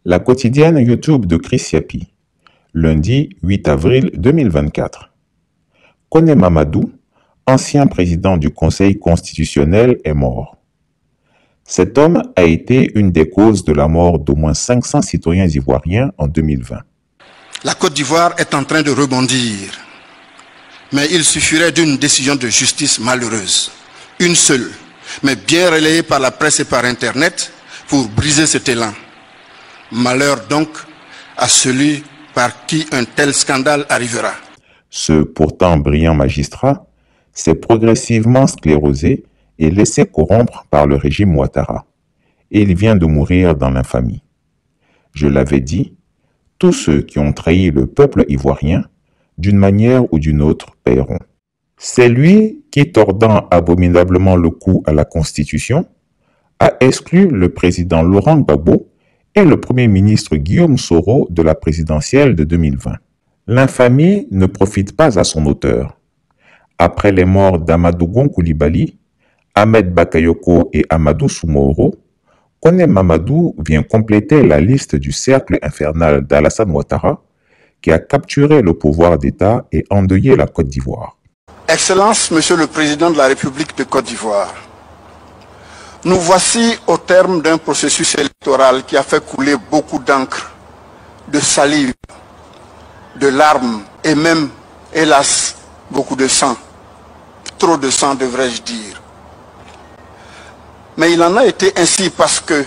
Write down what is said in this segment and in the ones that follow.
La quotidienne YouTube de Chris Yapi, lundi 8 avril 2024. Kone Mamadou, ancien président du Conseil constitutionnel, est mort. Cet homme a été une des causes de la mort d'au moins 500 citoyens ivoiriens en 2020. La Côte d'Ivoire est en train de rebondir, mais il suffirait d'une décision de justice malheureuse, une seule, mais bien relayée par la presse et par Internet pour briser cet élan. Malheur donc à celui par qui un tel scandale arrivera. Ce pourtant brillant magistrat s'est progressivement sclérosé et laissé corrompre par le régime Ouattara. Et il vient de mourir dans l'infamie. Je l'avais dit, tous ceux qui ont trahi le peuple ivoirien, d'une manière ou d'une autre, paieront. C'est lui qui, tordant abominablement le cou à la Constitution, a exclu le président Laurent Gbagbo et le Premier ministre Guillaume Soro de la présidentielle de 2020. L'infamie ne profite pas à son auteur. Après les morts d'Amadou Gon Coulibaly, Ahmed Bakayoko et Amadou Soumaoro, Kone Mamadou vient compléter la liste du cercle infernal d'Alassane Ouattara qui a capturé le pouvoir d'État et endeuillé la Côte d'Ivoire. Excellence, Monsieur le Président de la République de Côte d'Ivoire, nous voici au terme d'un processus électoral qui a fait couler beaucoup d'encre, de salive, de larmes et même, hélas, beaucoup de sang. Trop de sang, devrais-je dire. Mais il en a été ainsi parce que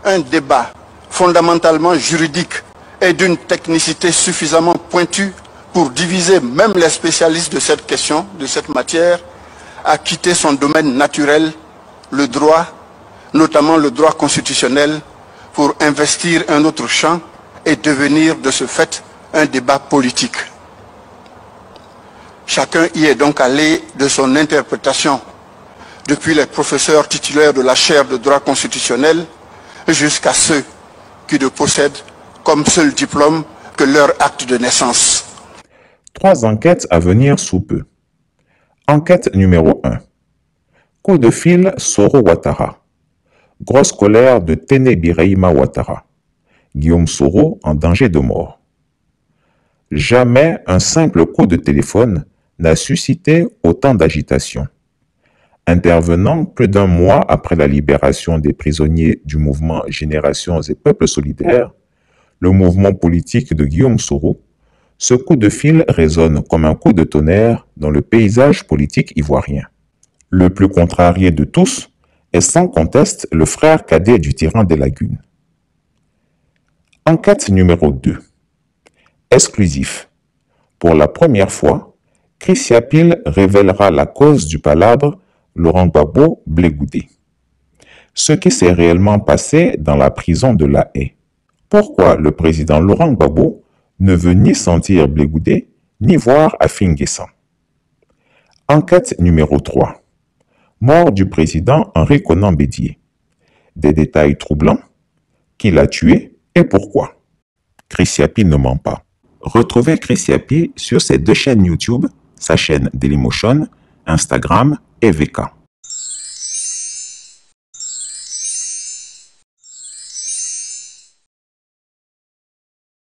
un débat fondamentalement juridique et d'une technicité suffisamment pointue pour diviser même les spécialistes de cette question, de cette matière, a quitté son domaine naturel, le droit, notamment le droit constitutionnel, pour investir un autre champ et devenir de ce fait un débat politique. Chacun y est donc allé de son interprétation, depuis les professeurs titulaires de la chaire de droit constitutionnel jusqu'à ceux qui ne possèdent comme seul diplôme que leur acte de naissance. 3 enquêtes à venir sous peu. Enquête numéro 1. Coup de fil Soro-Ouattara. Grosse colère de Téné Birahima Ouattara. Guillaume Soro en danger de mort. Jamais un simple coup de téléphone n'a suscité autant d'agitation. Intervenant plus d'un mois après la libération des prisonniers du mouvement Générations et Peuples Solidaires, le mouvement politique de Guillaume Soro, ce coup de fil résonne comme un coup de tonnerre dans le paysage politique ivoirien. Le plus contrarié de tous est sans conteste le frère cadet du tyran des lagunes. Enquête numéro 2. Exclusif. Pour la première fois, Chris Yapi révélera la cause du palabre Laurent Gbagbo Blé-Goudé. Ce qui s'est réellement passé dans la prison de La Haye. Pourquoi le président Laurent Gbagbo ne veut ni sentir Blé-Goudé, ni voir Afin Guessan. Enquête numéro 3. Mort du président Henri Konan Bédié. Des détails troublants. Qui l'a tué et pourquoi? Chris Yapi ne ment pas. Retrouvez Chris Yapi sur ses 2 chaînes YouTube, sa chaîne Dailymotion, Instagram et VK.